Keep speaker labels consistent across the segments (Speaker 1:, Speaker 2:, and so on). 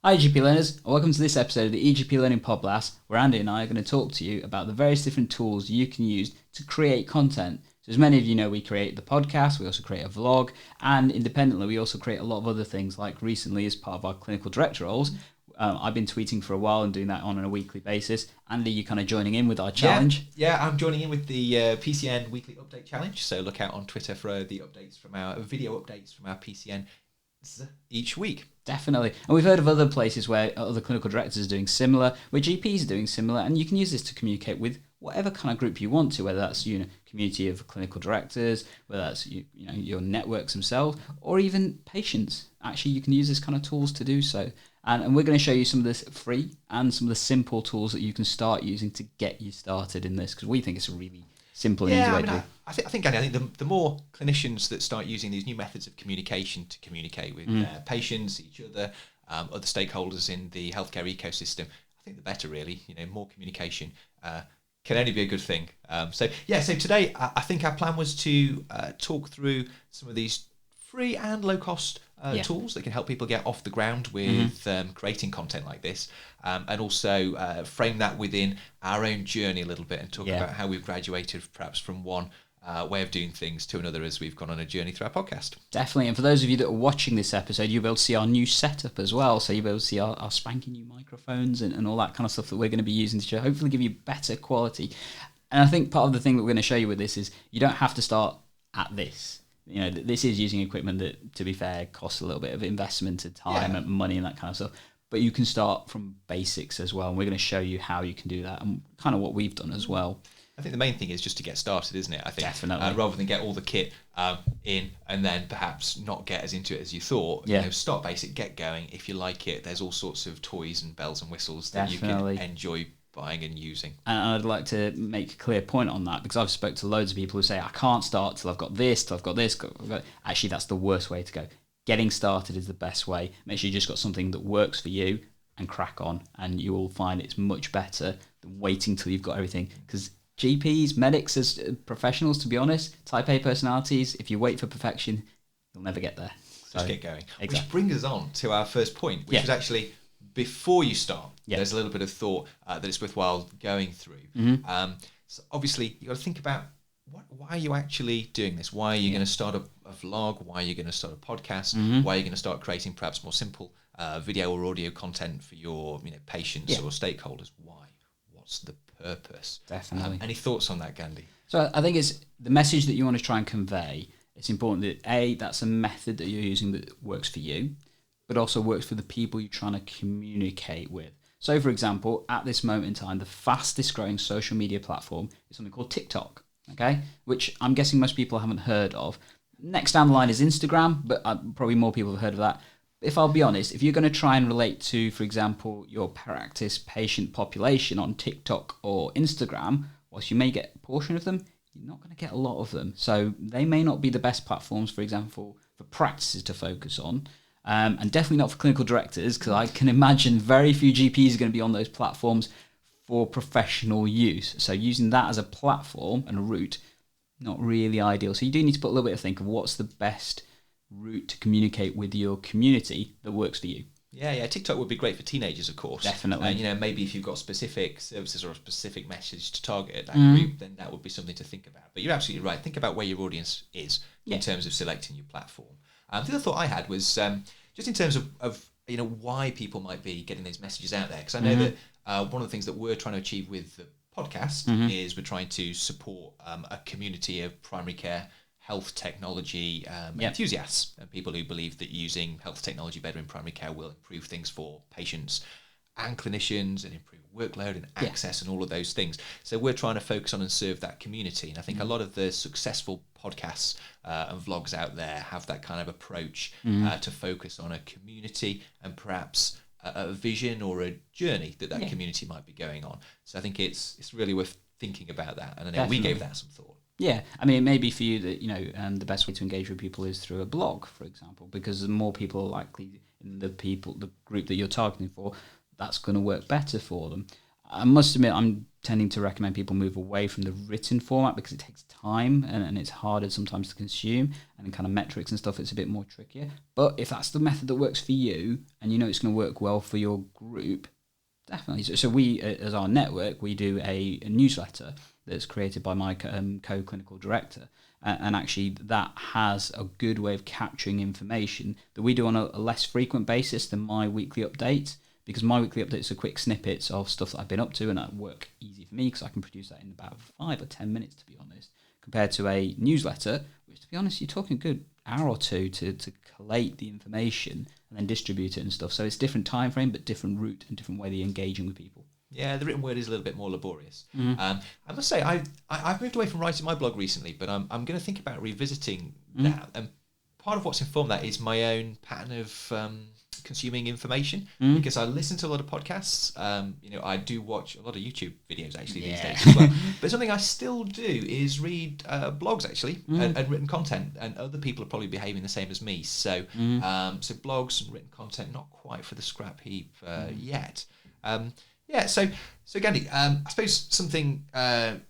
Speaker 1: Hi EGP learners, and welcome to this episode of the EGP Learning Podcast, where Andy and I are going to talk to you about the various different tools you can use to create content. So as many of you know, we create the podcast, we also create a vlog, and independently we also create a lot of other things, like recently as part of our clinical director roles. I've been tweeting for a while and doing that on a weekly basis. Andy, you're kind of joining in with our challenge.
Speaker 2: Yeah, I'm joining in with the PCN Weekly Update Challenge. So look out on Twitter for the updates from our video updates from our PCN each week.
Speaker 1: Definitely. And we've heard of other places where other clinical directors are doing similar, where GPs are doing similar, and you can use this to communicate with whatever kind of group you want to, whether that's community of clinical directors, whether that's your networks themselves, or even patients. Actually, you can use this kind of tools to do so. And we're going to show you some of this free and some of the simple tools that you can start using to get you started in this, because we think it's a really simple and easy way to do.
Speaker 2: I think Andy, the more clinicians that start using these new methods of communication to communicate with their patients, each other, other stakeholders in the healthcare ecosystem, I think the better, really. More communication can only be a good thing. So today I think our plan was to talk through some of these free and low-cost tools that can help people get off the ground with creating content like this, and also frame that within our own journey a little bit and talk about how we've graduated perhaps from one way of doing things to another as we've gone on a journey through our podcast.
Speaker 1: Definitely. And for those of you that are watching this episode, you'll be able to see our new setup as well. So you'll be able to see our spanking new microphones and all that kind of stuff that we're going to be using to hopefully give you better quality. And I think part of the thing that we're going to show you with this is you don't have to start at this. This is using equipment that, to be fair, costs a little bit of investment and time and money and that kind of stuff. But you can start from basics as well. And we're going to show you how you can do that and kind of what we've done as well.
Speaker 2: I think the main thing is just to get started, isn't it? I think
Speaker 1: definitely.
Speaker 2: Rather than get all the kit in and then perhaps not get as into it as you thought. Start basic, get going. If you like it, there's all sorts of toys and bells and whistles that you can enjoy buying and using. And
Speaker 1: I'd like to make a clear point on that, because I've spoke to loads of people who say, I can't start till I've got this, till I've got this. Actually, that's the worst way to go. Getting started is the best way. Make sure you just got something that works for you and crack on, and you will find it's much better than waiting till you've got everything. Because GPs, medics as professionals, to be honest, type A personalities, if you wait for perfection, you'll never get there.
Speaker 2: Just get going.
Speaker 1: Exactly.
Speaker 2: Which brings us on to our first point, which is actually before you start, there's a little bit of thought that it's worthwhile going through. So obviously, you've got to think about why are you actually doing this? Why are you going to start a vlog? Why are you going to start a podcast? Why are you going to start creating perhaps more simple video or audio content for your patients or stakeholders? Why? What's the purpose?
Speaker 1: Definitely.
Speaker 2: Any thoughts on that, Gandhi?
Speaker 1: So I think it's the message that you want to try and convey. It's important that that's a method that you're using that works for you, but also works for the people you're trying to communicate with. So, for example, at this moment in time, the fastest growing social media platform is something called TikTok, okay? Which I'm guessing most people haven't heard of. Next down the line is Instagram, but probably more people have heard of that. If I'll be honest, if you're going to try and relate to, for example, your practice patient population on TikTok or Instagram, whilst you may get a portion of them, you're not going to get a lot of them. So they may not be the best platforms, for example, for practices to focus on. And definitely not for clinical directors, because I can imagine very few GPs are going to be on those platforms for professional use. So using that as a platform and a route, not really ideal. So you do need to put a little bit of think of what's the best route to communicate with your community that works for you.
Speaker 2: Yeah, TikTok would be great for teenagers, of course.
Speaker 1: Definitely.
Speaker 2: Maybe if you've got specific services or a specific message to target that group, then that would be something to think about. But you're absolutely right. Think about where your audience is in terms of selecting your platform. The other thought I had was just in terms of why people might be getting these messages out there, because I know that one of the things that we're trying to achieve with the podcast is we're trying to support a community of primary care health technology enthusiasts and people who believe that using health technology better in primary care will improve things for patients and clinicians and improve workload and access and all of those things. So we're trying to focus on and serve that community. And I think a lot of the successful podcasts and vlogs out there have that kind of approach to focus on a community and perhaps a vision or a journey that community might be going on. So I think it's really worth thinking about that. And I know we gave that some thought.
Speaker 1: Yeah, I mean, it may be for you that, the best way to engage with people is through a blog, for example, because the more people are likely in the group that you're targeting for, that's going to work better for them. I must admit, I'm tending to recommend people move away from the written format because it takes time and it's harder sometimes to consume, and kind of metrics and stuff, it's a bit more trickier. But if that's the method that works for you and you know it's going to work well for your group, definitely. So we, as our network, we do a newsletter that's created by my co-clinical director. And actually that has a good way of capturing information that we do on a less frequent basis than my weekly updates, because my weekly updates are quick snippets of stuff that I've been up to, and that work easy for me because I can produce that in about 5 or 10 minutes, to be honest, compared to a newsletter, which, to be honest, you're talking a good hour or two to collate the information and then distribute it and stuff. So it's different time frame, but different route and different way that you're engaging with people.
Speaker 2: Yeah, the written word is a little bit more laborious. I must say, I've moved away from writing my blog recently, but I'm going to think about revisiting that. And part of what's informed that is my own pattern of consuming information, because I listen to a lot of podcasts. I do watch a lot of YouTube videos actually these days as well. But something I still do is read blogs actually, and written content, and other people are probably behaving the same as me. So so blogs and written content, not quite for the scrap heap yet. So Gandhi, I suppose something, the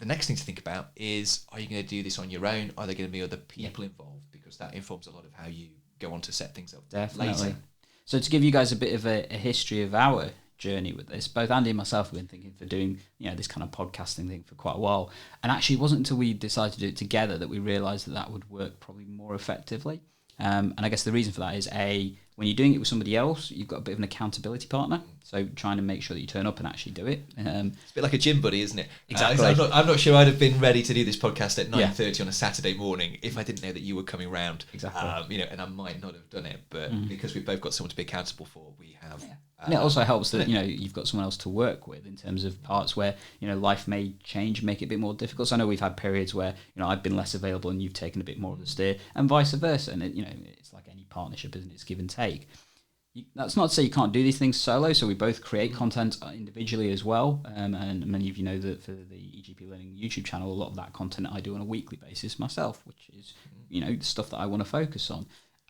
Speaker 2: next thing to think about is, are you going to do this on your own? Are there going to be other people involved? Because that informs a lot of how you go on to set things up later.
Speaker 1: So to give you guys a bit of a history of our journey with this, both Andy and myself have been thinking for doing this kind of podcasting thing for quite a while. And actually it wasn't until we decided to do it together that we realised that would work probably more effectively. And I guess the reason for that is, when you're doing it with somebody else, you've got a bit of an accountability partner. So trying to make sure that you turn up and actually do it. It's a
Speaker 2: bit like a gym buddy, isn't it?
Speaker 1: Exactly.
Speaker 2: I'm not sure I'd have been ready to do this podcast at 9:30 on a Saturday morning if I didn't know that you were coming round.
Speaker 1: Exactly.
Speaker 2: And I might not have done it, but because we've both got someone to be accountable for, we have.
Speaker 1: And it also helps that you've got someone else to work with in terms of parts where life may change, make it a bit more difficult. So I know we've had periods where I've been less available and you've taken a bit more of the steer, and vice versa. And it's like any partnership, isn't it? It's give and take. That's not to say you can't do these things solo. So we both create content individually as well. And many of you know that for the EGP Learning YouTube channel, a lot of that content I do on a weekly basis myself, which is the stuff that I want to focus on,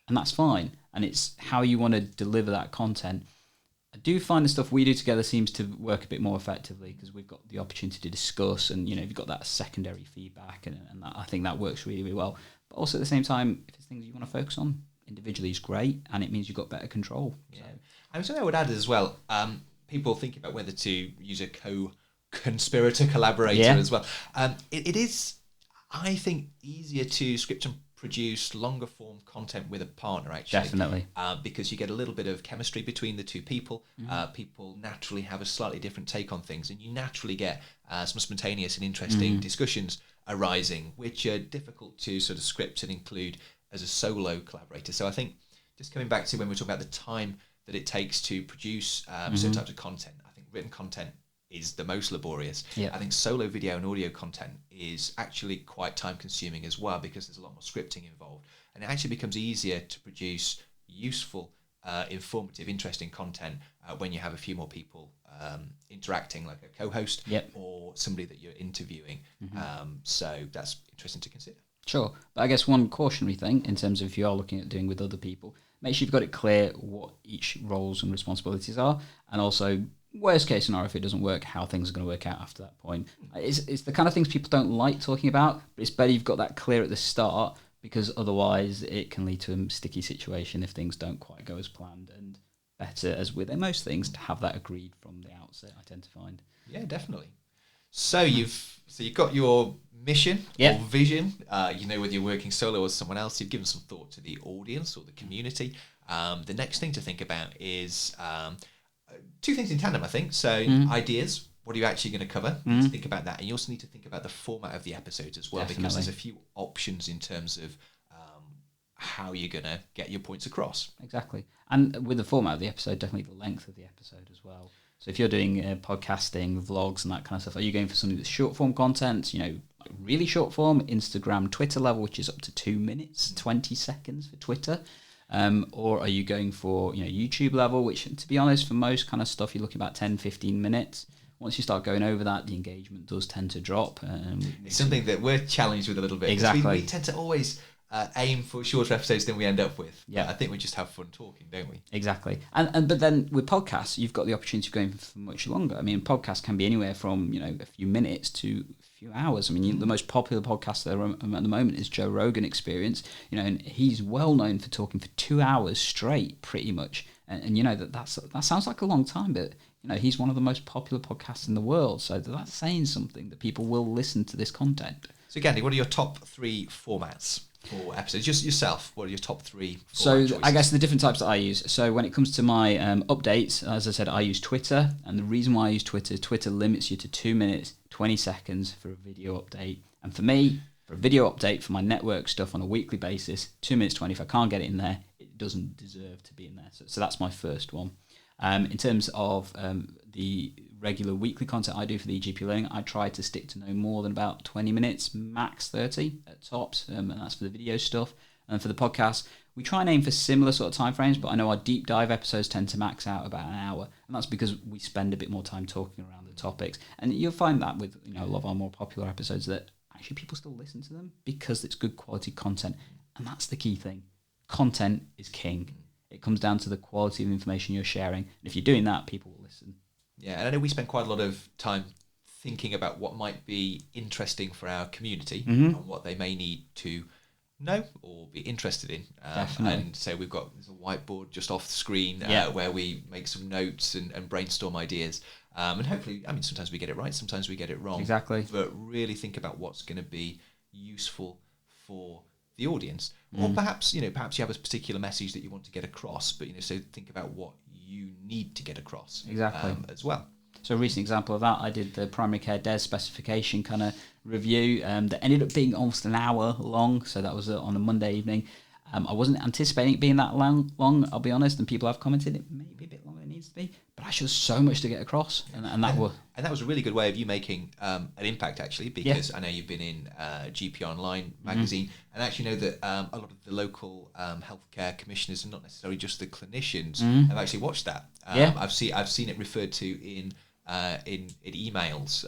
Speaker 1: and that's fine. And it's how you want to deliver that content. I do find the stuff we do together seems to work a bit more effectively because we've got the opportunity to discuss, and you've got that secondary feedback, and that, I think that works really, really well. But also at the same time, if it's things you want to focus on individually is great, and it means you've got better control.
Speaker 2: Yeah. Something I would add as well, people thinking about whether to use a co-conspirator collaborator as well. It is, I think, easier to script and produce longer form content with a partner, actually.
Speaker 1: Definitely.
Speaker 2: Because you get a little bit of chemistry between the two people. People naturally have a slightly different take on things, and you naturally get some spontaneous and interesting discussions arising, which are difficult to sort of script and include as a solo collaborator. So I think, just coming back to when we were talking about the time that it takes to produce certain types of content, I think written content is the most laborious. I think solo video and audio content is actually quite time consuming as well, because there's a lot more scripting involved, and it actually becomes easier to produce useful, informative, interesting content when you have a few more people interacting, like a co-host or somebody that you're interviewing. So that's interesting to consider.
Speaker 1: Sure. But I guess one cautionary thing in terms of if you are looking at doing with other people, make sure you've got it clear what each roles and responsibilities are, and also, worst case scenario, if it doesn't work, how things are going to work out after that point. It's the kind of things people don't like talking about, but it's better you've got that clear at the start, because otherwise it can lead to a sticky situation if things don't quite go as planned, and better, as with most things, to have that agreed from the outset, I tend to find.
Speaker 2: Yeah, definitely. So you've got your mission or vision. Whether you're working solo or someone else, you've given some thought to the audience or the community. The next thing to think about is two things in tandem, I think. So ideas. What are you actually going to cover? You need to think about that, and you also need to think about the format of the episodes as well, because there's a few options in terms of how you're going to get your points across.
Speaker 1: Exactly. And with the format of the episode, definitely the length of the episode as well. So if you're doing podcasting, vlogs and that kind of stuff, are you going for something that's short form content, like really short form, Instagram, Twitter level, which is up to 2 minutes, 20 seconds for Twitter? Or are you going for YouTube level, which, to be honest, for most kind of stuff, you're looking about 10, 15 minutes. Once you start going over that, the engagement does tend to drop.
Speaker 2: It's something that we're challenged with a little bit.
Speaker 1: Exactly.
Speaker 2: We tend to always aim for shorter episodes than we end up with.
Speaker 1: Yeah.
Speaker 2: I think we just have fun talking, don't we?
Speaker 1: Exactly. But then with podcasts, you've got the opportunity of going for much longer. I mean, podcasts can be anywhere from, a few minutes to a few hours. I mean, the most popular podcast there at the moment is Joe Rogan Experience, and he's well known for talking for 2 hours straight, pretty much. And that sounds like a long time, but he's one of the most popular podcasts in the world. So that's saying something, that people will listen to this content.
Speaker 2: So Gandhi, what are your top 3 formats for episodes? Just yourself, what are your top 3
Speaker 1: So
Speaker 2: choices?
Speaker 1: I guess the different types that I use. So when it comes to my updates, as I said, I use Twitter. And the reason why I use Twitter limits you to 2 minutes, 20 seconds for a video update. And for me, for a video update for my network stuff on a weekly basis, 2 minutes 20, if I can't get it in there, it doesn't deserve to be in there. So that's my first one. In terms of the regular weekly content I do for the EGP Learning, I try to stick to no more than about 20 minutes, max 30 at tops, and that's for the video stuff. And for the podcast, we try and aim for similar sort of timeframes, but I know our deep dive episodes tend to max out about an hour, and that's because we spend a bit more time talking around the topics. And you'll find that with a lot of our more popular episodes, that actually people still listen to them because it's good quality content, and that's the key thing. Content is king. It comes down to the quality of information you're sharing. And if you're doing that, people will listen.
Speaker 2: Yeah, and I know we spend quite a lot of time thinking about what might be interesting for our community and what they may need to know or be interested in. And so there's a whiteboard just off the screen where we make some notes and brainstorm ideas. And hopefully, sometimes we get it right, sometimes we get it wrong.
Speaker 1: Exactly.
Speaker 2: But really think about what's going to be useful for the audience. Or perhaps you have a particular message that you want to get across, but so think about what you need to get across as well.
Speaker 1: So a recent example of that, I did the primary care DES specification kind of review that ended up being almost an hour long. So that was on a Monday evening. I wasn't anticipating it being that long, I'll be honest, and people have commented it may be a bit longer than it needs to be, but actually there's so much to get across, and that was
Speaker 2: a really good way of you making an impact, actually, because I know you've been in GP Online magazine, and I actually know that a lot of the local healthcare commissioners, and not necessarily just the clinicians, have actually watched that. I've seen it referred to in emails.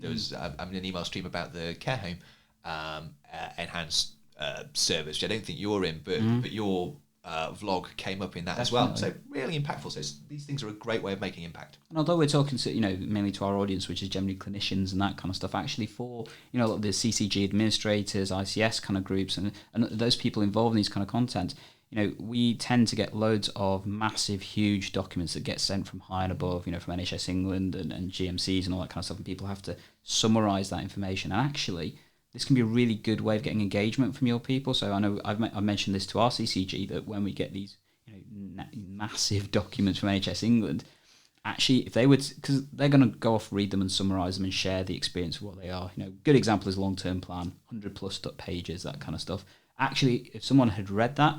Speaker 2: There was an email stream about the care home enhanced service, which I don't think you're in, but your vlog came up in that as well. So really impactful. So these things are a great way of making impact.
Speaker 1: And although we're talking to, mainly to our audience, which is generally clinicians and that kind of stuff, actually for, a lot of the CCG administrators, ICS kind of groups, and those people involved in these kind of content, we tend to get loads of massive, huge documents that get sent from high and above, from NHS England and GMCs and all that kind of stuff, and people have to summarise that information. And actually, this can be a really good way of getting engagement from your people. So I know I've mentioned this to our CCG, that when we get these massive documents from NHS England, actually, if they would, because they're going to go off, read them and summarise them and share the experience of what they are. Good example is long-term plan, 100 plus pages, that kind of stuff. Actually, if someone had read that,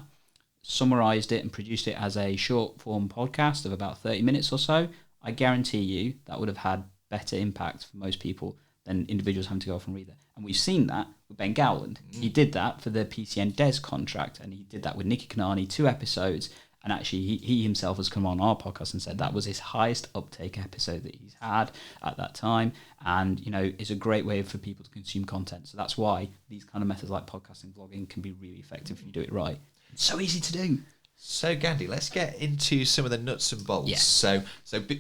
Speaker 1: summarised it and produced it as a short-form podcast of about 30 minutes or so, I guarantee you that would have had better impact for most people than individuals having to go off and read that. And we've seen that with Ben Gowland. He did that for the PCN DES contract, and he did that with Nikki Kanani, 2 episodes. And actually, he himself has come on our podcast and said that was his highest uptake episode that he's had at that time. And, it's a great way for people to consume content. So that's why these kind of methods like podcasting, vlogging can be really effective if you do it right. It's so easy to do.
Speaker 2: So, Gandhi, let's get into some of the nuts and bolts.
Speaker 1: Yeah.
Speaker 2: So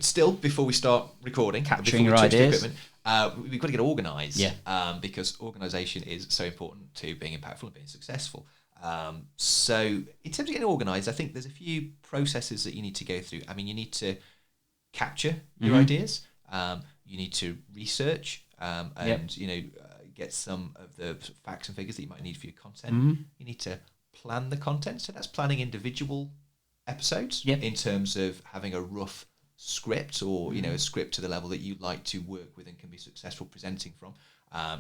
Speaker 2: still, before we start recording,
Speaker 1: capturing your ideas,
Speaker 2: we've got to get organised.
Speaker 1: Yeah.
Speaker 2: Because organisation is so important to being impactful and being successful. So, in terms of getting organised, I think there's a few processes that you need to go through. You need to capture your ideas. You need to research and get some of the facts and figures that you might need for your content. You need to plan the content, so that's planning individual episodes in terms of having a rough script or a script to the level that you like to work with and can be successful presenting from.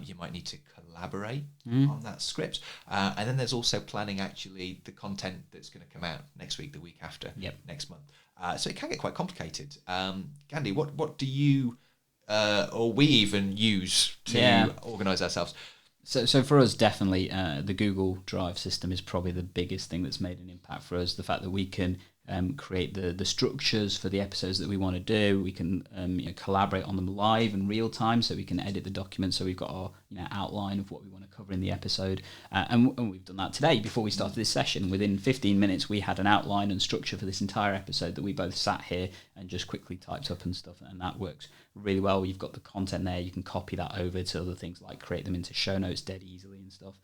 Speaker 2: You might need to collaborate on that script, and then there's also planning actually the content that's going to come out next week, the week after, next month. So it can get quite complicated. Gandhi, what do you or we even use to organise ourselves?
Speaker 1: So for us, definitely, the Google Drive system is probably the biggest thing that's made an impact for us. The fact that we can create the structures for the episodes that we want to do. We can collaborate on them live and real time, so we can edit the document. So we've got our outline of what we want to cover in the episode, and we've done that today. Before we started this session, within 15 minutes, we had an outline and structure for this entire episode that we both sat here and just quickly typed up and stuff, and that works really well. You've got the content there. You can copy that over to other things, like create them into show notes dead easily and stuff.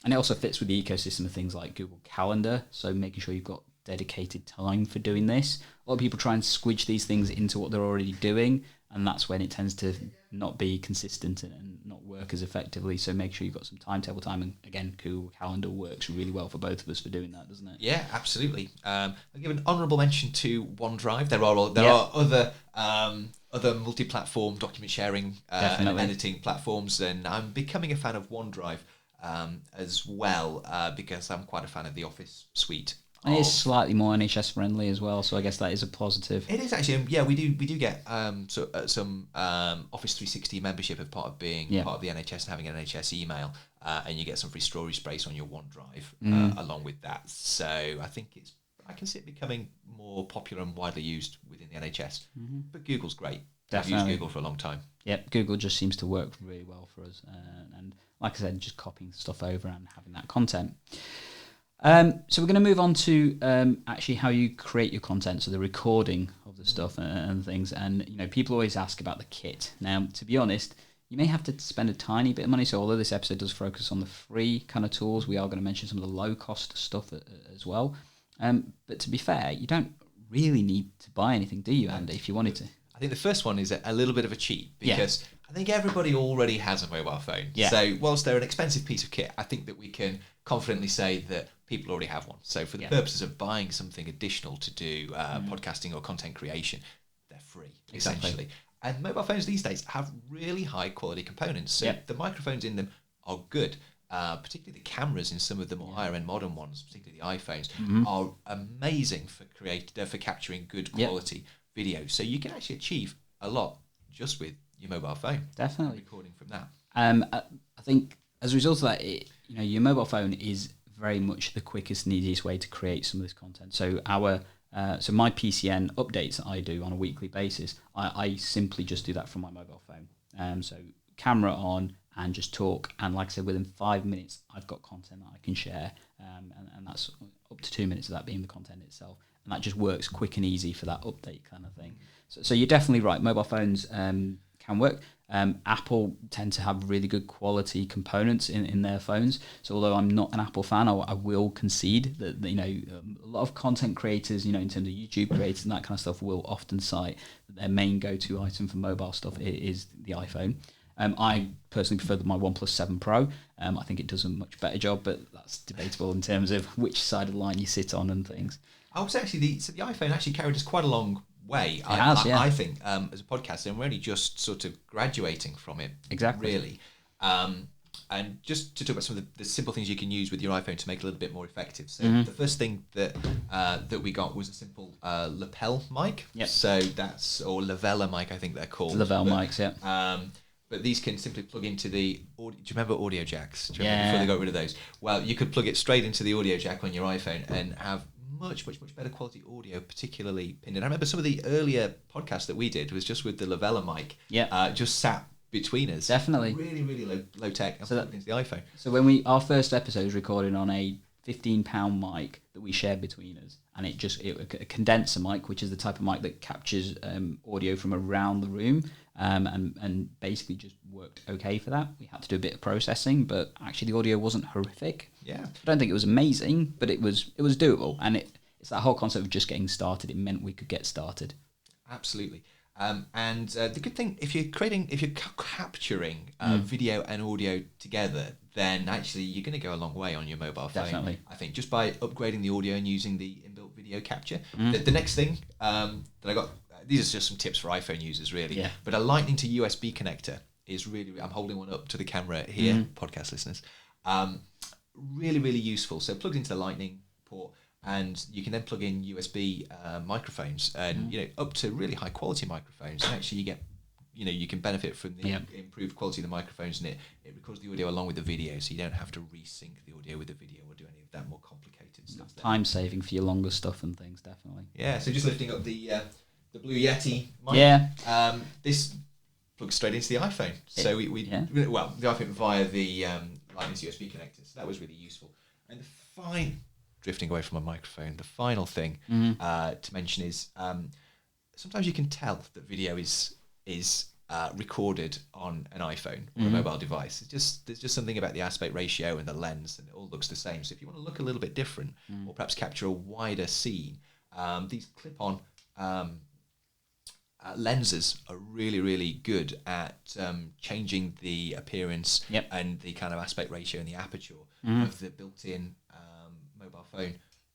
Speaker 1: And it also fits with the ecosystem of things like Google Calendar, so making sure you've got dedicated time for doing this. A lot of people try and squidge these things into what they're already doing, and that's when it tends to not be consistent and not work as effectively. So make sure you've got some timetable time, and again, Google Calendar works really well for both of us for doing that, doesn't it?
Speaker 2: Yeah, absolutely. I'll give an honourable mention to OneDrive. There are other multi-platform document sharing and editing platforms, and I'm becoming a fan of OneDrive as well, because I'm quite a fan of the Office suite.
Speaker 1: And it's slightly more NHS friendly as well, so I guess that is a positive.
Speaker 2: It is actually, yeah. We do get some Office 360 membership as part of being part of the NHS and having an NHS email, and you get some free storage space on your OneDrive along with that. So I can see it becoming more popular and widely used within the NHS. But Google's great.
Speaker 1: Definitely.
Speaker 2: I've used Google for a long time.
Speaker 1: Yep, Google just seems to work really well for us, and like I said, just copying stuff over and having that content. So we're going to move on to actually how you create your content, so the recording of the stuff and things. And people always ask about the kit. Now, to be honest, you may have to spend a tiny bit of money. So although this episode does focus on the free kind of tools, we are going to mention some of the low cost stuff as well. But to be fair, you don't really need to buy anything, do you, Andy? If you wanted to.
Speaker 2: I think the first one is a little bit of a cheat, because I think everybody already has a mobile phone.
Speaker 1: Yeah.
Speaker 2: So whilst they're an expensive piece of kit, I think that we can confidently say that people already have one. So for the purposes of buying something additional to do podcasting or content creation, they're free, essentially. And mobile phones these days have really high quality components. So the microphones in them are good. Particularly the cameras in some of the more higher end modern ones, particularly the iPhones, are amazing for capturing good quality video. So you can actually achieve a lot just with your mobile phone.
Speaker 1: Definitely.
Speaker 2: Recording from that.
Speaker 1: I think as a result of that, your mobile phone is very much the quickest and easiest way to create some of this content. So so my PCN updates that I do on a weekly basis, I simply just do that from my mobile phone. So camera on and just talk. And like I said, within 5 minutes, I've got content that I can share. And that's up to 2 minutes of that being the content itself. And that just works quick and easy for that update kind of thing. So you're definitely right. Mobile phones can work. Apple tend to have really good quality components in their phones. So although I'm not an Apple fan, I will concede that a lot of content creators, in terms of YouTube creators and that kind of stuff, will often cite that their main go-to item for mobile stuff is the iPhone. I personally prefer my OnePlus 7 Pro. I think it does a much better job, but that's debatable in terms of which side of the line you sit on and things.
Speaker 2: I would say actually the iPhone actually carried us quite a long way. I think as a podcaster, and we're only just sort of graduating from it.
Speaker 1: Exactly.
Speaker 2: Really. And just to talk about some of the simple things you can use with your iPhone to make it a little bit more effective. So the first thing that we got was a simple lapel mic.
Speaker 1: Yep.
Speaker 2: So or lavella mic, I think they're called.
Speaker 1: Lavelle mics, yeah.
Speaker 2: But these can simply plug into the audio. Do you remember audio jacks? Do you remember before they got rid of those? Well, you could plug it straight into the audio jack on your iPhone and have much better quality audio, particularly pinned in. I remember some of the earlier podcasts that we did was just with the lavella mic. Yeah. Just sat between us.
Speaker 1: Definitely.
Speaker 2: Really low tech. And plugged into the iPhone.
Speaker 1: So when our first episode was recorded on a £15 mic that we shared between us, and a condenser mic, which is the type of mic that captures audio from around the room, and basically just worked okay for that. We had to do a bit of processing, but actually the audio wasn't horrific.
Speaker 2: Yeah,
Speaker 1: I don't think it was amazing, but it was doable, and it's that whole concept of just getting started. It meant we could get started.
Speaker 2: Absolutely. And the good thing, if you're capturing video and audio together, then actually you're going to go a long way on your mobile phone.
Speaker 1: Definitely.
Speaker 2: I think just by upgrading the audio and using the inbuilt video capture. The next thing that I got, these are just some tips for iPhone users really, but a lightning to USB connector is really, I'm holding one up to the camera here, podcast listeners, really useful. So plugged into the lightning port, and you can then plug in USB microphones, and up to really high quality microphones, and actually you get you can benefit from the improved quality of the microphones, and it records the audio along with the video, so you don't have to resync the audio with the video or do any of that more complicated stuff.
Speaker 1: Time saving for your longer stuff and things, definitely.
Speaker 2: Yeah. So just lifting up the Blue Yeti mic.
Speaker 1: Yeah.
Speaker 2: This plugs straight into the iPhone. So the iPhone via the Lightning USB connector. So that was really useful. And drifting away from my microphone, the final thing to mention is sometimes you can tell that video is recorded on an iPhone or a mobile device. There's just something about the aspect ratio and the lens, and it all looks the same. So if you want to look a little bit different, or perhaps capture a wider scene, these clip-on lenses are really, really good at changing the appearance and the kind of aspect ratio and the aperture of the built-in mobile phone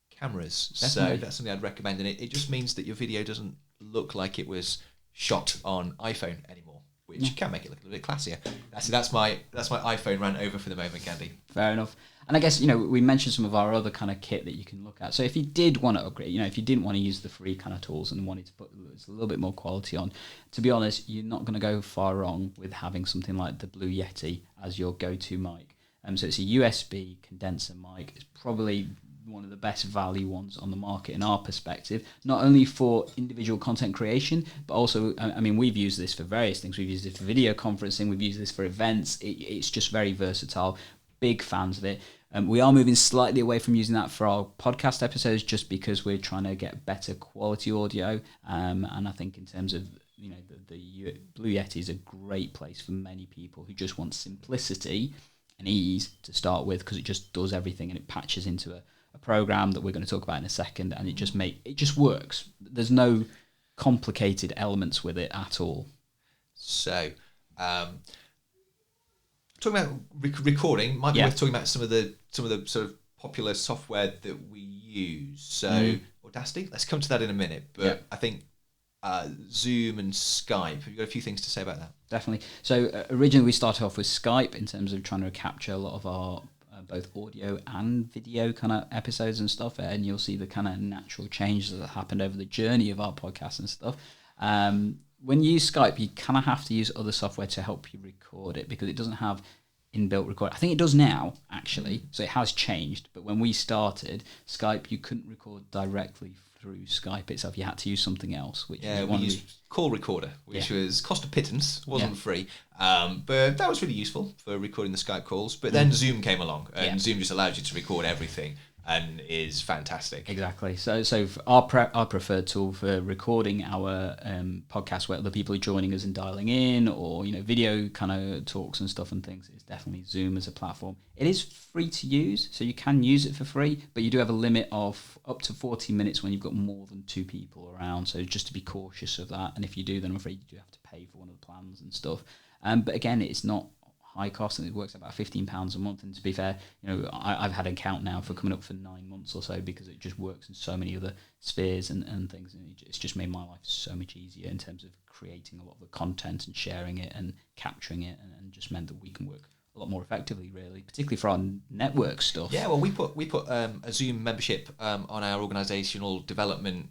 Speaker 2: cameras. Definitely. So that's something I'd recommend, and it just means that your video doesn't look like it was shot on iPhone anymore, which can make it look a little bit classier. That's my iPhone rant over for the moment, Gandhi.
Speaker 1: Fair enough. And I guess, we mentioned some of our other kind of kit that you can look at. So if you did want to upgrade, if you didn't want to use the free kind of tools and wanted to put a little bit more quality on, to be honest, you're not going to go far wrong with having something like the Blue Yeti as your go-to mic. So it's a USB condenser mic. It's probably one of the best value ones on the market in our perspective, not only for individual content creation, but also, we've used this for various things. We've used it for video conferencing, we've used this for events. It's just very versatile. Big fans of it. We are moving slightly away from using that for our podcast episodes, just because we're trying to get better quality audio. And I think in terms of, the Blue Yeti is a great place for many people who just want simplicity and ease to start with, because it just does everything and it patches into a program that we're going to talk about in a second, and it just works. There's no complicated elements with it at all.
Speaker 2: So, talking about recording, might be worth talking about some of the sort of popular software that we use. So, Audacity. Let's come to that in a minute. But I think Zoom and Skype. Have you got a few things to say about that?
Speaker 1: Definitely. So originally we started off with Skype in terms of trying to capture a lot of our both audio and video kind of episodes and stuff, and you'll see the kind of natural changes that happened over the journey of our podcast and stuff. When you use Skype, you kind of have to use other software to help you record it, because it doesn't have inbuilt record. I think it does now, actually, so it has changed. But when we started Skype, you couldn't record directly through Skype itself. You had to use something else. Which
Speaker 2: we used Call Recorder, which was cost a pittance, wasn't free, but that was really useful for recording the Skype calls. But then Zoom came along, and Zoom just allows you to record everything, and is fantastic.
Speaker 1: Exactly. So our preferred tool for recording our podcast, where other people are joining us and dialing in, or video kind of talks and stuff and things, is definitely Zoom as a platform. It is free to use, so you can use it for free, but you do have a limit of up to 40 minutes when you've got more than two people around. So just to be cautious of that, and if you do, then I'm afraid you do have to pay for one of the plans and stuff. But again, it's not high cost, and it works about £15 a month. And to be fair, I've had an account now for coming up for 9 months or so, because it just works in so many other spheres and things, and it's just made my life so much easier in terms of creating a lot of the content and sharing it and capturing it, and just meant that we can work a lot more effectively, really, particularly for our network stuff.
Speaker 2: Yeah, well, we put a Zoom membership on our organisational development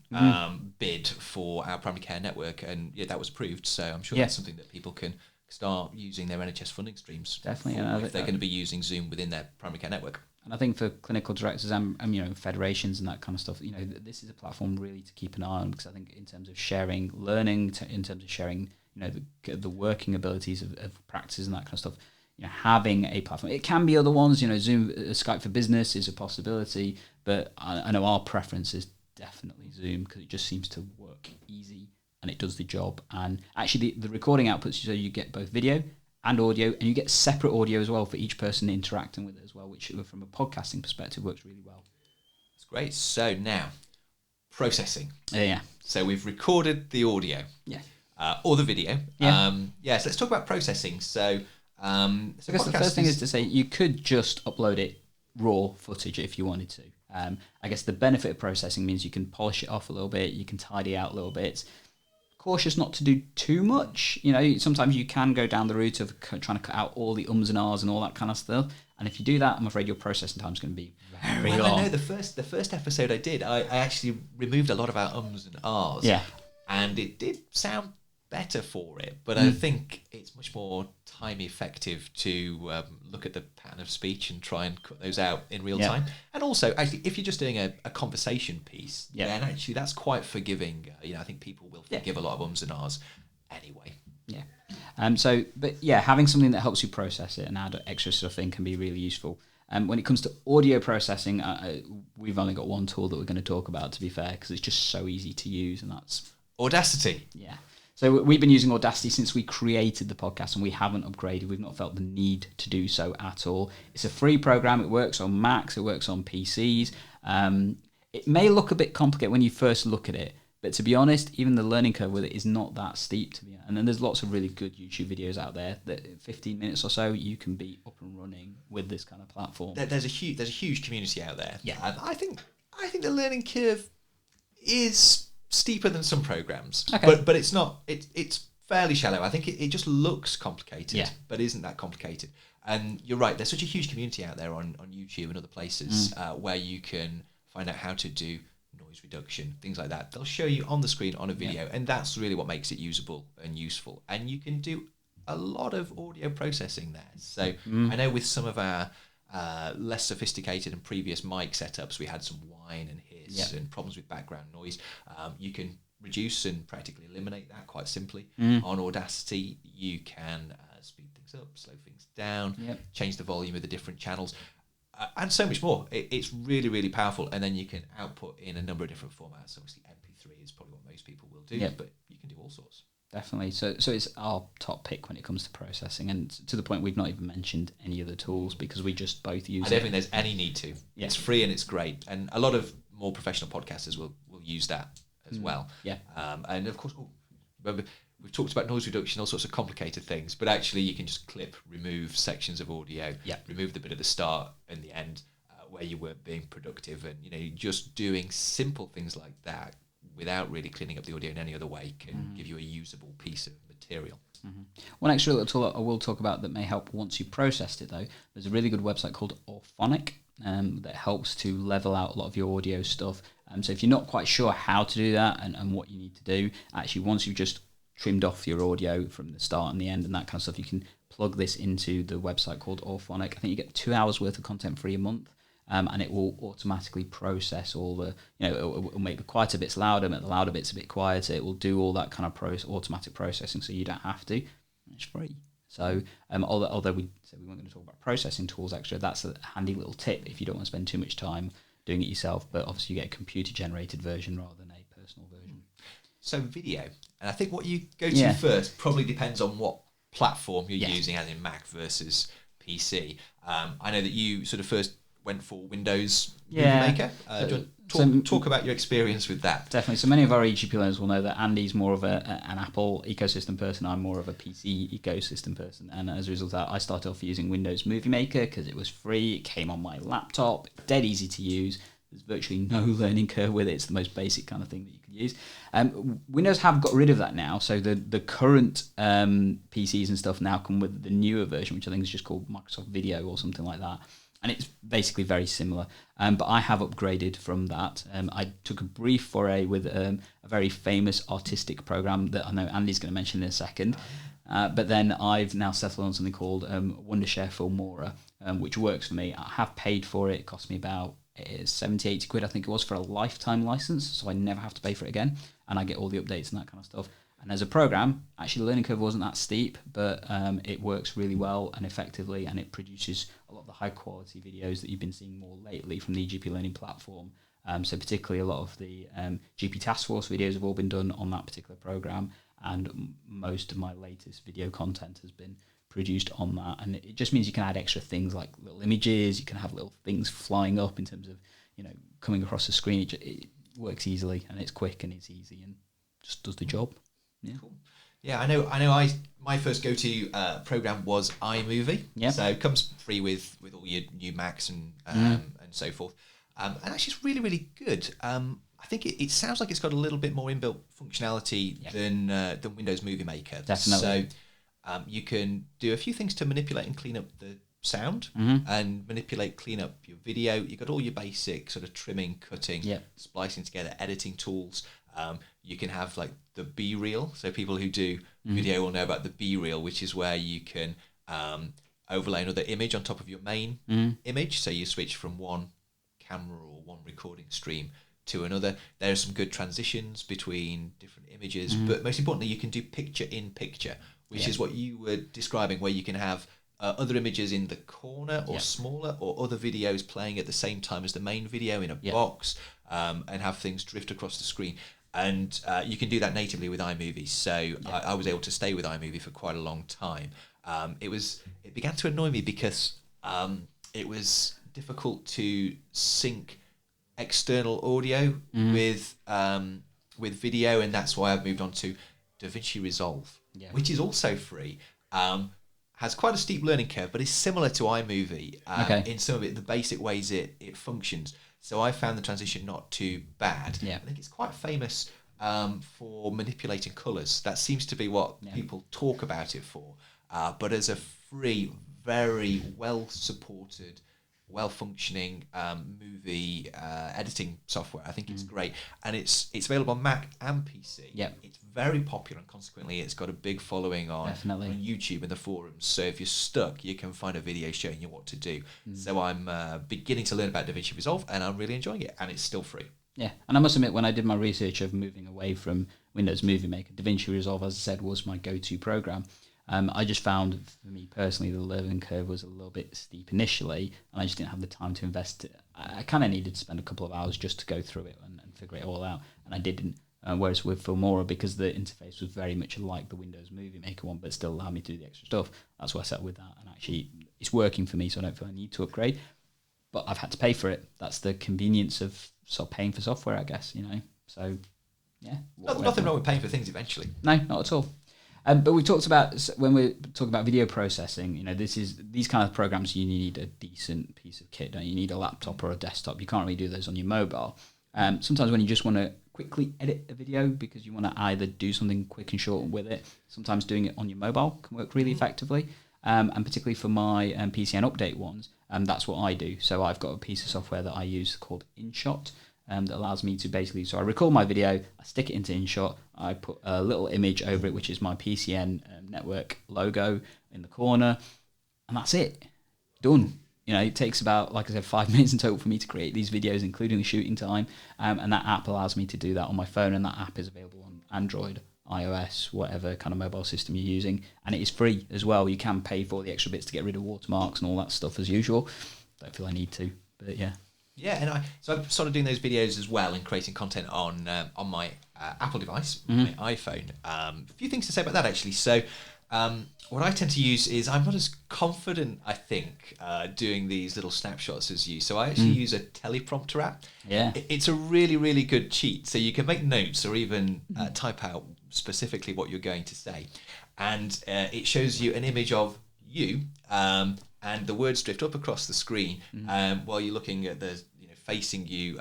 Speaker 2: bid for our primary care network, and that was approved. So I'm sure that's something that people can start using their NHS funding streams.
Speaker 1: Definitely,
Speaker 2: if they're going to be using Zoom within their primary care network.
Speaker 1: And I think for clinical directors and federations and that kind of stuff, this is a platform really to keep an eye on, because I think in terms of sharing learning, in terms of sharing the working abilities of practices and that kind of stuff, having a platform. It can be other ones, Zoom, Skype for Business is a possibility, but I know our preference is definitely Zoom, because it just seems to work easy and it does the job. And actually the recording outputs, so you get both video and audio, and you get separate audio as well for each person interacting with it as well, which from a podcasting perspective works really well.
Speaker 2: That's great. So now, processing.
Speaker 1: Yeah.
Speaker 2: So we've recorded the audio.
Speaker 1: Yeah.
Speaker 2: Or the video.
Speaker 1: Yeah.
Speaker 2: So let's talk about processing. So
Speaker 1: I guess the first thing is to say you could just upload it raw footage if you wanted to. I guess the benefit of processing means you can polish it off a little bit, you can tidy out a little bit. Cautious not to do too much. Sometimes you can go down the route of trying to cut out all the ums and ahs and all that kind of stuff. And if you do that, I'm afraid your processing time is going to be very long.
Speaker 2: I know the first episode I did, I actually removed a lot of our ums and ahs.
Speaker 1: Yeah.
Speaker 2: And it did sound better for it, but I think it's much more time effective to look at the pattern of speech and try and cut those out in real time. And also, actually, if you're just doing a conversation piece, then actually that's quite forgiving. I think people will forgive a lot of ums and ahs anyway.
Speaker 1: Yeah. Having something that helps you process it and add extra stuff in can be really useful. When it comes to audio processing, we've only got one tool that we're going to talk about, to be fair, because it's just so easy to use, and that's
Speaker 2: Audacity.
Speaker 1: Yeah. So we've been using Audacity since we created the podcast, and we haven't upgraded. We've not felt the need to do so at all. It's a free program. It works on Macs. It works on PCs. It may look a bit complicated when you first look at it, but to be honest, even the learning curve with it is not that steep to me. And then there's lots of really good YouTube videos out there that in 15 minutes or so you can be up and running with this kind of platform.
Speaker 2: There's a huge community out there.
Speaker 1: Yeah.
Speaker 2: And I think the learning curve is steeper than some programs, but it's not. It's fairly shallow. I think it just looks complicated, but isn't that complicated. And you're right. There's such a huge community out there on YouTube and other places where you can find out how to do noise reduction, things like that. They'll show you on the screen on a video, and that's really what makes it usable and useful. And you can do a lot of audio processing there. So I know with some of our less sophisticated and previous mic setups, we had some whine and hiss and problems with background noise. You can reduce and practically eliminate that quite simply. On Audacity, you can speed things up, slow things down, change the volume of the different channels, and so much more. It's really, really powerful. And then you can output in a number of different formats. Obviously, MP3 is probably what most people will do, but you can do all sorts.
Speaker 1: Definitely. So it's our top pick when it comes to processing, and to the point we've not even mentioned any other tools because we just both use it.
Speaker 2: I don't think there's any need to. It's free and it's great. And a lot of more professional podcasters will use that as well. Yeah. And of course, we've talked about noise reduction, all sorts of complicated things, but actually you can just clip, remove sections of audio, remove the bit at the start and the end where you weren't being productive, and just doing simple things like that without really cleaning up the audio in any other way can give you a usable piece of material.
Speaker 1: One extra little tool I will talk about that may help once you've processed it, though, there's a really good website called Auphonic that helps to level out a lot of your audio stuff. So if you're not quite sure how to do that and what you need to do, actually once you've just trimmed off your audio from the start and the end and that kind of stuff, you can plug this into the website called Auphonic. I think you get 2 hours worth of content free a month. And it will automatically process all the, it will make the quieter bits louder, make the louder bits a bit quieter. It will do all that kind of automatic processing, so you don't have to. It's free. So although we said we weren't going to talk about processing tools extra, that's a handy little tip if you don't want to spend too much time doing it yourself. But obviously you get a computer-generated version rather than a personal version.
Speaker 2: So video, and I think what you go to first probably depends on what platform you're using, as in Mac versus PC. I know that you sort of first went for Windows Movie Maker. Talk about your experience with that.
Speaker 1: Definitely. So many of our EGP learners will know that Andy's more of an Apple ecosystem person. I'm more of a PC ecosystem person. And as a result of that, I started off using Windows Movie Maker because it was free. It came on my laptop. Dead easy to use. There's virtually no learning curve with it. It's the most basic kind of thing that you could use. Windows have got rid of that now. So the current PCs and stuff now come with the newer version, which I think is just called Microsoft Video or something like that. And it's basically very similar. But I have upgraded from that. I took a brief foray with a very famous artistic program that I know Andy's going to mention in a second. But then I've now settled on something called Wondershare Filmora, which works for me. I have paid for it. It cost me about 70, 80 quid, I think it was, for a lifetime license. So I never have to pay for it again. And I get all the updates and that kind of stuff. And as a program, actually the learning curve wasn't that steep, but it works really well and effectively, and it produces a lot of the high quality videos that you've been seeing more lately from the GP Learning platform. So particularly a lot of the GP Task Force videos have all been done on that particular program, and most of my latest video content has been produced on that. And it just means you can add extra things like little images, you can have little things flying up in terms of, coming across the screen. It works easily, and it's quick and it's easy and just does the job. Yeah.
Speaker 2: Cool. Yeah, I know. My first go-to program was iMovie. Yeah. So it comes free with all your new Macs and so forth. And actually, it's really, really good. I think it sounds like it's got a little bit more inbuilt functionality than Windows Movie Maker.
Speaker 1: Definitely.
Speaker 2: So you can do a few things to manipulate and clean up the sound and clean up your video. You've got all your basic sort of trimming, cutting, splicing together, editing tools. You can have like the B-reel. So people who do video will know about the B-reel, which is where you can overlay another image on top of your main image. So you switch from one camera or one recording stream to another. There are some good transitions between different images, but most importantly, you can do picture in picture, which is what you were describing, where you can have other images in the corner or smaller, or other videos playing at the same time as the main video in a box, and have things drift across the screen. And you can do that natively with iMovie. So I was able to stay with iMovie for quite a long time. It began to annoy me because it was difficult to sync external audio with video, and that's why I've moved on to DaVinci Resolve, which is also free. Has quite a steep learning curve, but is similar to iMovie in some of the basic ways it functions. So I found the transition not too bad. I think it's quite famous for manipulating colours. That seems to be what people talk about it for. But as a free, very well-supported, well-functioning movie editing software, I think it's great. And it's available on Mac and PC. It's very popular, and consequently it's got a big following on YouTube and the forums. So if you're stuck, you can find a video showing you what to do. So I'm beginning to learn about DaVinci Resolve, and I'm really enjoying it, and it's still free.
Speaker 1: Yeah, and I must admit, when I did my research of moving away from Windows Movie Maker, DaVinci Resolve, as I said, was my go-to program. I just found, for me personally, the learning curve was a little bit steep initially, and I just didn't have the time to invest. I kind of needed to spend a couple of hours just to go through it and figure it all out, and I didn't. Whereas with Filmora, because the interface was very much like the Windows Movie Maker one, but still allowed me to do the extra stuff, that's why I sat with that, and actually it's working for me, so I don't feel I need to upgrade. But I've had to pay for it. That's the convenience of sort of paying for software, I guess, So, yeah.
Speaker 2: Nothing wrong with paying for things eventually.
Speaker 1: No, not at all. But we talked about, when we're talking about video processing, these kind of programs, you need a decent piece of kit, don't you? You need a laptop or a desktop. You can't really do those on your mobile. Sometimes when you just want to quickly edit a video because you want to either do something quick and short with it, sometimes doing it on your mobile can work really effectively. And particularly for my PCN update ones, that's what I do. So I've got a piece of software that I use called InShot, that allows me to basically, so I record my video, I stick it into InShot, I put a little image over it, which is my PCN network logo in the corner, and that's it. Done. It takes about, like I said, 5 minutes in total for me to create these videos, including the shooting time, and that app allows me to do that on my phone, and that app is available on Android, iOS, whatever kind of mobile system you're using, and it is free as well. You can pay for the extra bits to get rid of watermarks and all that stuff as usual. Don't feel I need to, but yeah.
Speaker 2: Yeah, and I'm sort of doing those videos as well and creating content on my Apple device, my iPhone. A few things to say about that, actually. So what I tend to use is, I'm not as confident, I think, doing these little snapshots as you. So I actually use a teleprompter app.
Speaker 1: Yeah.
Speaker 2: It's a really, really good cheat. So you can make notes or even type out specifically what you're going to say. And it shows you an image of you, and the words drift up across the screen while you're looking at the facing you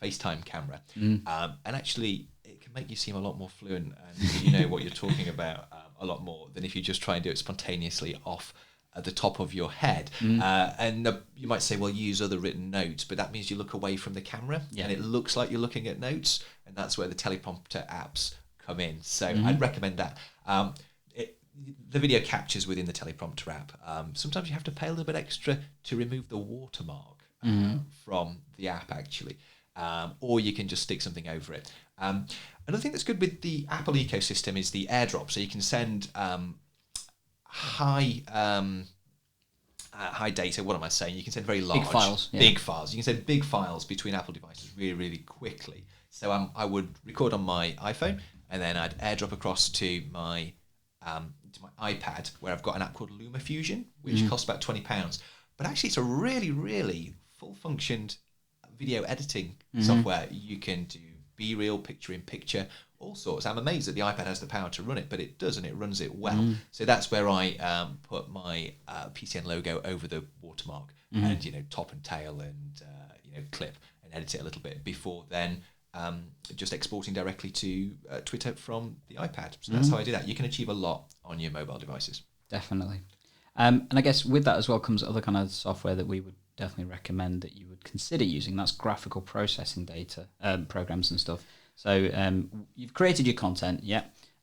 Speaker 2: FaceTime camera. And actually, it can make you seem a lot more fluent, and you know what you're talking about a lot more than if you just try and do it spontaneously off at the top of your head. And you might say, well, use other written notes, but that means you look away from the camera, and it looks like you're looking at notes, and that's where the teleprompter apps come in. So I'd recommend that. The video captures within the teleprompter app. Sometimes you have to pay a little bit extra to remove the watermark from the app, actually, or you can just stick something over it. Another thing that's good with the Apple ecosystem is the AirDrop. So you can send high data. What am I saying? You can send very large, big files. You can send big files between Apple devices really, really quickly. So I would record on my iPhone, and then I'd AirDrop across to my iPad, where I've got an app called LumaFusion, which costs about £20. But actually, it's a really, really full-functioned video editing software. You can do B-reel, picture-in-picture, all sorts. I'm amazed that the iPad has the power to run it, but it does, and it runs it well. So that's where I put my PCN logo over the watermark, and top and tail, and clip and edit it a little bit before then. Just exporting directly to Twitter from the iPad. So that's how I do that. You can achieve a lot on your mobile devices.
Speaker 1: Definitely. And I guess with that as well comes other kind of software that we would definitely recommend that you would consider using. That's graphical processing data programs and stuff. So you've created your content,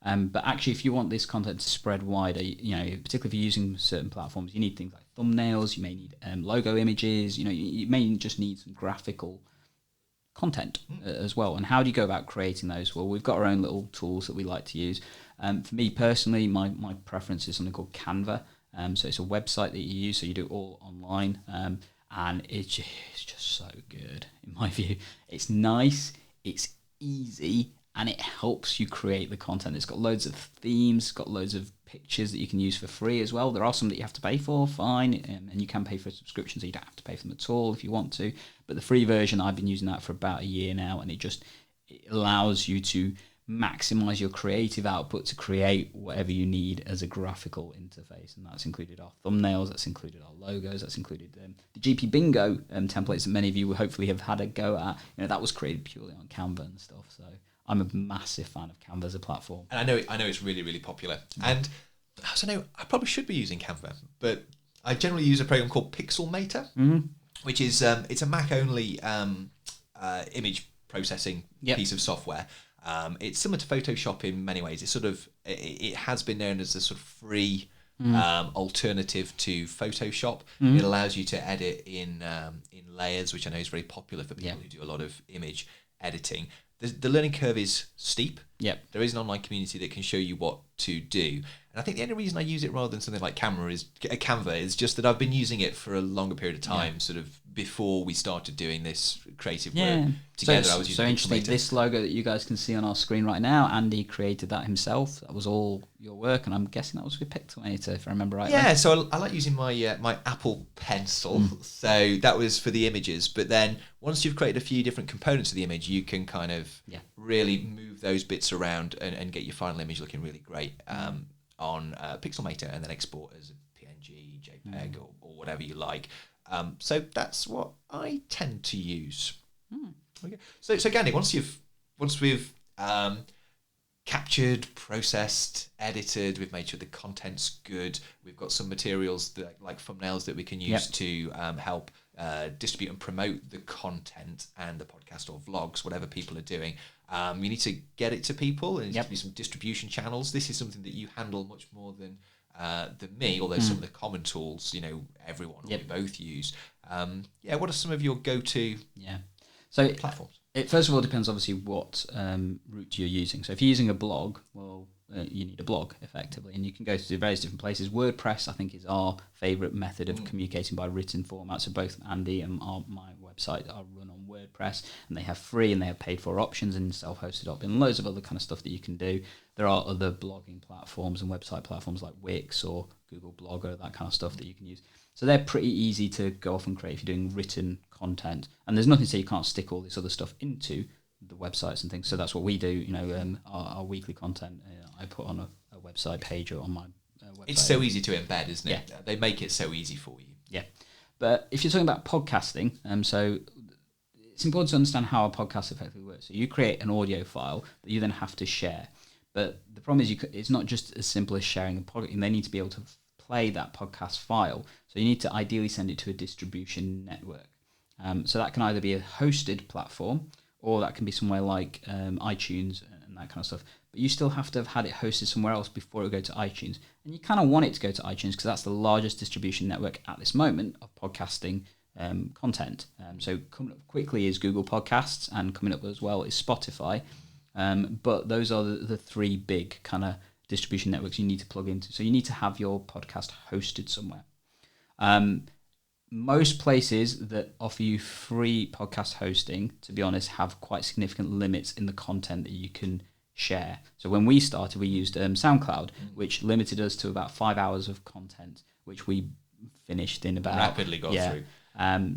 Speaker 1: but actually, if you want this content to spread wider, particularly if you're using certain platforms, you need things like thumbnails. You may need logo images. You may just need some graphical content as well. And how do you go about creating those? Well, we've got our own little tools that we like to use. For me personally, my preference is something called Canva. So it's a website that you use, so you do it all online, and it's just so good in my view. It's nice, it's easy, and it helps you create the content. It's got loads of themes, it's got loads of pictures that you can use for free as well. There are some that you have to pay for, fine, and you can pay for a subscription, so you don't have to pay for them at all if you want to. But the free version, I've been using that for about a year now, and it allows you to maximize your creative output to create whatever you need as a graphical interface, and that's included our thumbnails, that's included our logos, that's included the GP Bingo templates that many of you hopefully have had a go at. That was created purely on Canva and stuff. So I'm a massive fan of Canva as a platform,
Speaker 2: and I know it's really, really popular. And I don't know, I probably should be using Canva, but I generally use a program called Pixelmator, which is it's a Mac only image processing piece of software. It's similar to Photoshop in many ways. It's it has been known as a sort of free alternative to Photoshop. It allows you to edit in layers, which I know is very popular for people who do a lot of image editing. The learning curve is steep. There is an online community that can show you what to do. And I think the only reason I use it rather than something like Canva is just that I've been using it for a longer period of time, sort of before we started doing this creative work together. I was using
Speaker 1: interesting. This logo that you guys can see on our screen right now, Andy created that himself. That was all your work, and I'm guessing that was with Pixelmator, if I remember right.
Speaker 2: Yeah, so I like using my my Apple Pencil. So that was for the images. But then once you've created a few different components of the image, you can kind of really move those bits around and get your final image looking really great on Pixelmator, and then export as a PNG, JPEG, or whatever you like. So that's what I tend to use. Okay. So Gandhi, once we've captured, processed, edited, we've made sure the content's good, we've got some materials like thumbnails that we can use to help distribute and promote the content and the podcast or vlogs, whatever people are doing. You need to get it to people, and there needs to be some distribution channels. This is something that you handle much more than me, although some of the common tools, everyone we both use. What are some of your go-to platforms?
Speaker 1: It first of all depends obviously what route you're using. So if you're using a blog, well, you need a blog effectively, and you can go to various different places. WordPress, I think, is our favourite method of communicating by written format. So both Andy and my website are run on WordPress, and they have free and they have paid for options and self-hosted options and loads of other kind of stuff that you can do. There are other blogging platforms and website platforms like Wix or Google Blogger, that kind of stuff that you can use. So they're pretty easy to go off and create if you're doing written content. And there's nothing to say you can't stick all this other stuff into the websites and things. So that's what we do. Our weekly content I put on a website page or on my website.
Speaker 2: It's so easy to embed, isn't it? They make it so easy for you.
Speaker 1: Yeah. But if you're talking about podcasting, so it's important to understand how a podcast effectively works. So you create an audio file that you then have to share. But the problem is it's not just as simple as sharing a podcast. They need to be able to play that podcast file. So you need to ideally send it to a distribution network. So that can either be a hosted platform, or that can be somewhere like iTunes and that kind of stuff. But you still have to have had it hosted somewhere else before it go to iTunes. And you kind of want it to go to iTunes because that's the largest distribution network at this moment of podcasting content. So coming up quickly is Google Podcasts, and coming up as well is Spotify. But those are the three big kind of distribution networks you need to plug into. So you need to have your podcast hosted somewhere. Most places that offer you free podcast hosting, to be honest, have quite significant limits in the content that you can share. So when we started, we used SoundCloud, which limited us to about 5 hours of content, which we finished in about...
Speaker 2: Rapidly got through.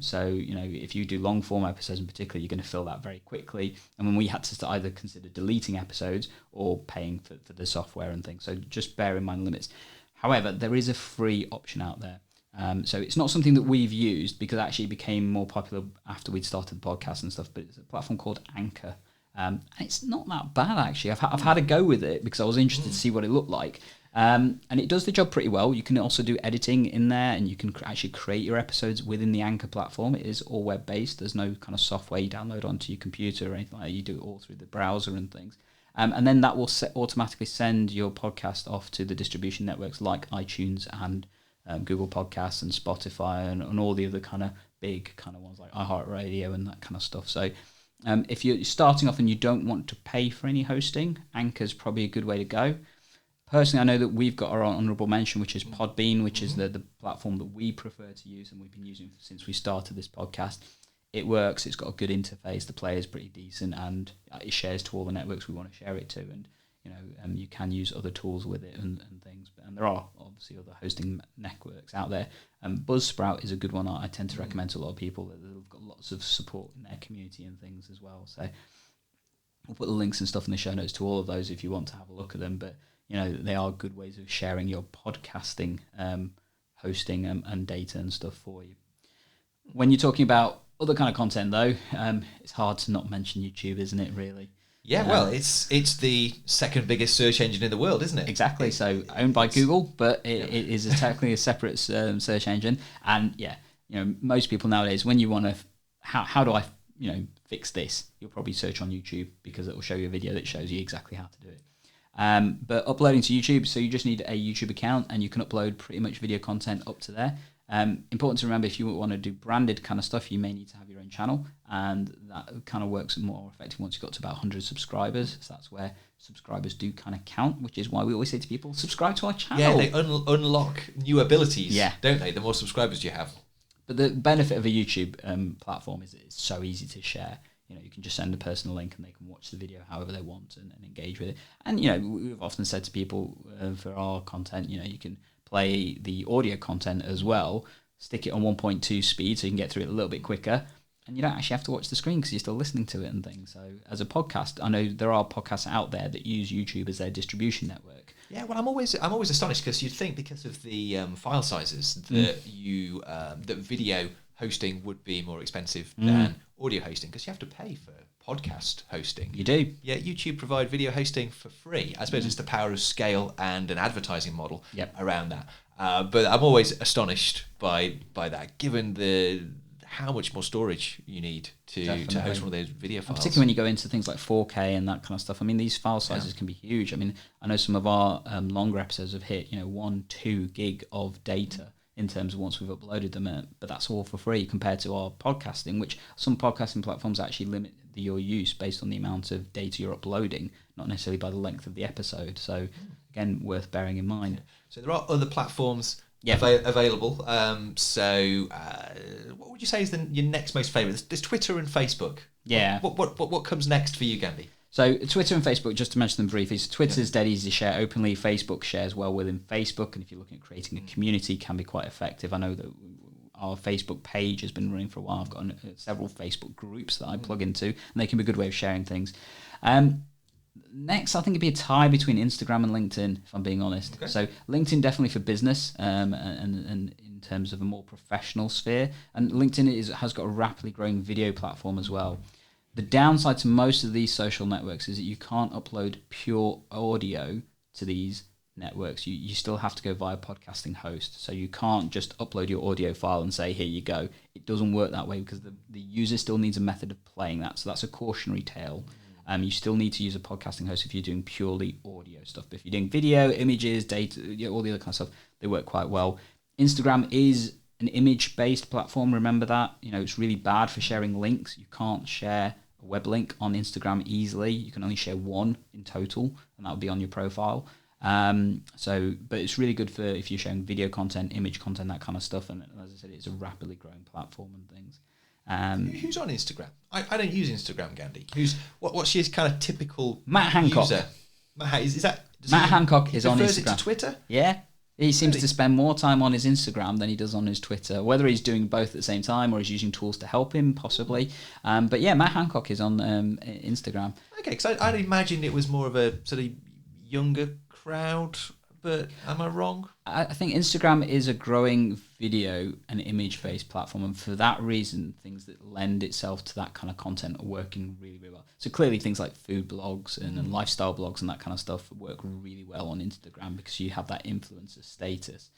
Speaker 1: So, if you do long form episodes in particular, you're going to fill that very quickly. And when we had to either consider deleting episodes or paying for the software and things. So just bear in mind limits. However, there is a free option out there. So it's not something that we've used because it actually became more popular after we'd started the podcast and stuff, but it's a platform called Anchor. And it's not that bad, actually. I've had a go with it because I was interested to see what it looked like. And it does the job pretty well. You can also do editing in there, and you can actually create your episodes within the Anchor platform. It is all web-based. There's no kind of software you download onto your computer or anything like that. You do it all through the browser and things. And then that will automatically send your podcast off to the distribution networks like iTunes and Google Podcasts and Spotify and all the other kind of big kind of ones like iHeartRadio and that kind of stuff. So if you're starting off and you don't want to pay for any hosting, Anchor's probably a good way to go. Personally, I know that we've got our own honourable mention, which is Podbean, which is the platform that we prefer to use and we've been using since we started this podcast. It works. It's got a good interface. The player is pretty decent, and it shares to all the networks we want to share it to. And you can use other tools with it and things. And there are obviously other hosting networks out there. Buzzsprout is a good one I tend to recommend to a lot of people. They've got lots of support in their community and things as well. So we'll put the links and stuff in the show notes to all of those if you want to have a look at them. But they are good ways of sharing your podcasting, hosting and data and stuff for you. When you're talking about other kind of content, though, it's hard to not mention YouTube, isn't it, really?
Speaker 2: Yeah, well, it's the second biggest search engine in the world, isn't it?
Speaker 1: Exactly. So owned by Google, but it is technically a separate search engine. And most people nowadays, when you want to, how do I, fix this? You'll probably search on YouTube because it will show you a video that shows you exactly how to do it. But uploading to YouTube, so you just need a YouTube account and you can upload pretty much video content up to there. Important to remember, if you want to do branded kind of stuff, you may need to have your own channel, and that kind of works more effective once you've got to about 100 subscribers. So that's where subscribers do kind of count, which is why we always say to people, subscribe to our channel.
Speaker 2: Yeah, they unlock new abilities,
Speaker 1: yeah,
Speaker 2: don't they? The more subscribers you have.
Speaker 1: But the benefit of a YouTube platform is it's so easy to share. You can just send a person a link and they can watch the video however they want and engage with it. And, we've often said to people for our content, you can play the audio content as well, stick it on 1.2 speed so you can get through it a little bit quicker, and you don't actually have to watch the screen because you're still listening to it and things. So as a podcast, I know there are podcasts out there that use YouTube as their distribution network.
Speaker 2: Yeah, well, I'm always astonished because you'd think because of the file sizes that that video hosting would be more expensive than audio hosting because you have to pay for podcast hosting.
Speaker 1: You do.
Speaker 2: Yeah, YouTube provide video hosting for free. I suppose it's the power of scale and an advertising model around that. But I'm always astonished by that, given how much more storage you need to host one of those video files.
Speaker 1: Particularly when you go into things like 4K and that kind of stuff. I mean, these file sizes can be huge. I mean, I know some of our longer episodes have hit 1-2 gig of data in terms of once we've uploaded them, but that's all for free compared to our podcasting, which some podcasting platforms actually limit your use based on the amount of data you're uploading, not necessarily by the length of the episode. So again, worth bearing in mind.
Speaker 2: So there are other platforms available. So what would you say is your next most favourite? There's Twitter and Facebook.
Speaker 1: Yeah.
Speaker 2: What comes next for you, Gandhi?
Speaker 1: So Twitter and Facebook, just to mention them briefly, so Twitter's dead easy to share openly. Facebook shares well within Facebook, and if you're looking at creating a community, can be quite effective. I know that our Facebook page has been running for a while. I've got several Facebook groups that I plug into, and they can be a good way of sharing things. Next, I think it'd be a tie between Instagram and LinkedIn, if I'm being honest. Okay. So LinkedIn definitely for business and in terms of a more professional sphere, and LinkedIn has got a rapidly growing video platform as well. The downside to most of these social networks is that you can't upload pure audio to these networks. You still have to go via podcasting host. So you can't just upload your audio file and say, here you go. It doesn't work that way because the user still needs a method of playing that. So that's a cautionary tale. You still need to use a podcasting host if you're doing purely audio stuff. But if you're doing video, images, data, all the other kind of stuff, they work quite well. Instagram is an image-based platform. Remember that. It's really bad for sharing links. You can't share a web link on Instagram easily. You can only share one in total, and that would be on your profile. But it's really good for if you're sharing video content, image content, that kind of stuff. And as I said, it's a rapidly growing platform and things.
Speaker 2: Who's on Instagram? I don't use Instagram, Gandhi. What's your kind of typical
Speaker 1: Matt Hancock
Speaker 2: user?
Speaker 1: Matt Hancock is on Instagram.
Speaker 2: Prefers it to Twitter?
Speaker 1: Yeah. He seems to spend more time on his Instagram than he does on his Twitter. Whether he's doing both at the same time or he's using tools to help him, possibly. But yeah, Matt Hancock is on Instagram.
Speaker 2: Okay, because I'd imagine it was more of a sort of younger crowd but am I wrong?
Speaker 1: I think Instagram is a growing video and image-based platform, and for that reason, things that lend itself to that kind of content are working really, really well. So clearly things like food blogs and lifestyle blogs and that kind of stuff work really well on Instagram because you have that influencer status.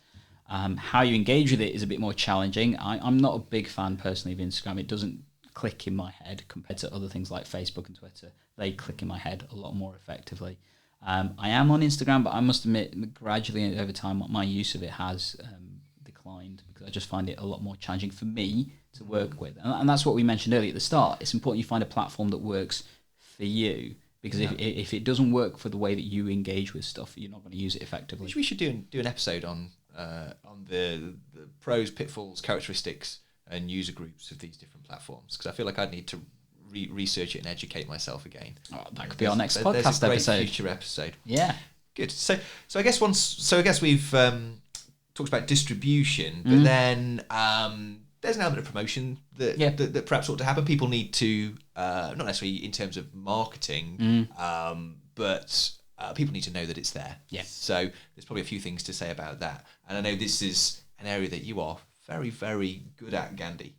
Speaker 1: How you engage with it is a bit more challenging. I'm not a big fan personally of Instagram. It doesn't click in my head compared to other things like Facebook and Twitter. They click in my head a lot more effectively. I am on Instagram, but I must admit gradually over time my use of it has declined because I just find it a lot more challenging for me to work with. And that's what we mentioned earlier at the start. It's important you find a platform that works for you, because if it doesn't work for the way that you engage with stuff, you're not going to use it effectively.
Speaker 2: We should do an episode on the pros, pitfalls, characteristics, and user groups of these different platforms, because I feel like I'd need to research it and educate myself again.
Speaker 1: Oh, that could be our next podcast
Speaker 2: episode. There's a great future episode.
Speaker 1: Yeah,
Speaker 2: good. So I guess we've talked about distribution, but then there's an element of promotion that perhaps ought to happen. People need to not necessarily in terms of marketing, but people need to know that it's there.
Speaker 1: Yeah.
Speaker 2: So there's probably a few things to say about that. And I know this is an area that you are very, very good at, Gandhi.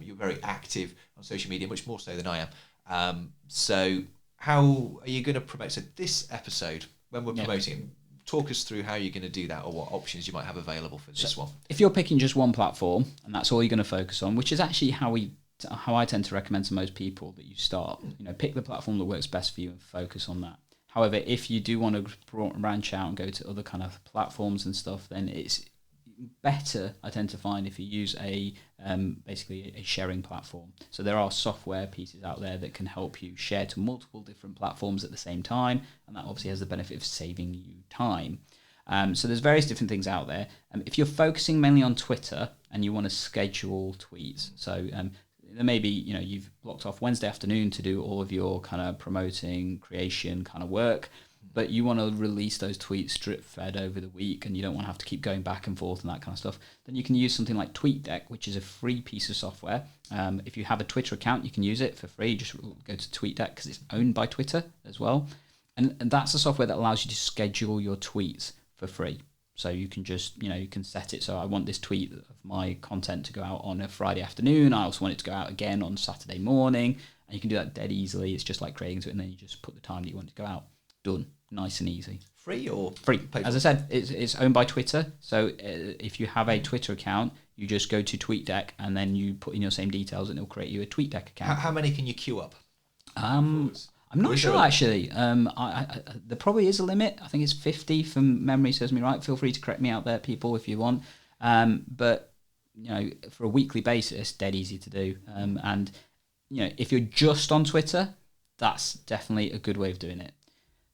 Speaker 2: You're very active on social media, much more so than I am. So how are you going to promote? So this episode, when we're promoting it, talk us through how you're going to do that, or what options you might have available for this one.
Speaker 1: If you're picking just one platform and that's all you're going to focus on, which is actually how I tend to recommend to most people that you start, pick the platform that works best for you and focus on that. However, if you do want to branch out and go to other kind of platforms and stuff, then it's better, I tend to find, if you use basically a sharing platform. So there are software pieces out there that can help you share to multiple different platforms at the same time, and that obviously has the benefit of saving you time. So there's various different things out there. If you're focusing mainly on Twitter and you want to schedule tweets, so there may be, you've blocked off Wednesday afternoon to do all of your kind of promoting, creation kind of work, but you want to release those tweets drip fed over the week and you don't want to have to keep going back and forth and that kind of stuff, then you can use something like TweetDeck, which is a free piece of software. If you have a Twitter account, you can use it for free. Just go to TweetDeck because it's owned by Twitter as well. And that's a software that allows you to schedule your tweets for free. So you can just, you can set it. So I want this tweet of my content to go out on a Friday afternoon. I also want it to go out again on Saturday morning. And you can do that dead easily. It's just like creating it, and then you just put the time that you want it to go out. Done. Nice and easy.
Speaker 2: Free or
Speaker 1: free?
Speaker 2: Paper?
Speaker 1: As I said, it's owned by Twitter. So if you have a Twitter account, you just go to TweetDeck and then you put in your same details and it'll create you a TweetDeck account.
Speaker 2: How many can you queue up?
Speaker 1: I'm not sure actually. There probably is a limit. I think it's 50 from memory serves me right. Feel free to correct me out there, people, if you want. But for a weekly basis, dead easy to do. And if you're just on Twitter, that's definitely a good way of doing it.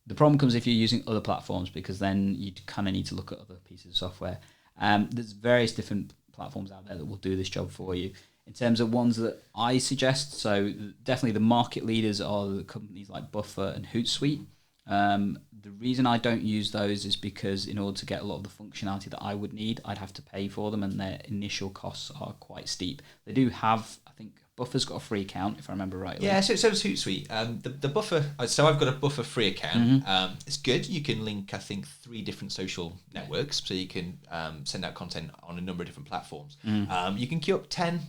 Speaker 1: The problem comes if you're using other platforms, because then you kind of need to look at other pieces of software. There's various different platforms out there that will do this job for you. In terms of ones that I suggest, so definitely the market leaders are the companies like Buffer and Hootsuite. The reason I don't use those is because in order to get a lot of the functionality that I would need, I'd have to pay for them, and their initial costs are quite steep. They do have, I think, Buffer's got a free account, if I remember rightly.
Speaker 2: Yeah, so does Hootsuite. The Buffer, so I've got a Buffer free account. It's good. You can link, I think, 3 different social networks, so you can send out content on a number of different platforms. You can queue up 10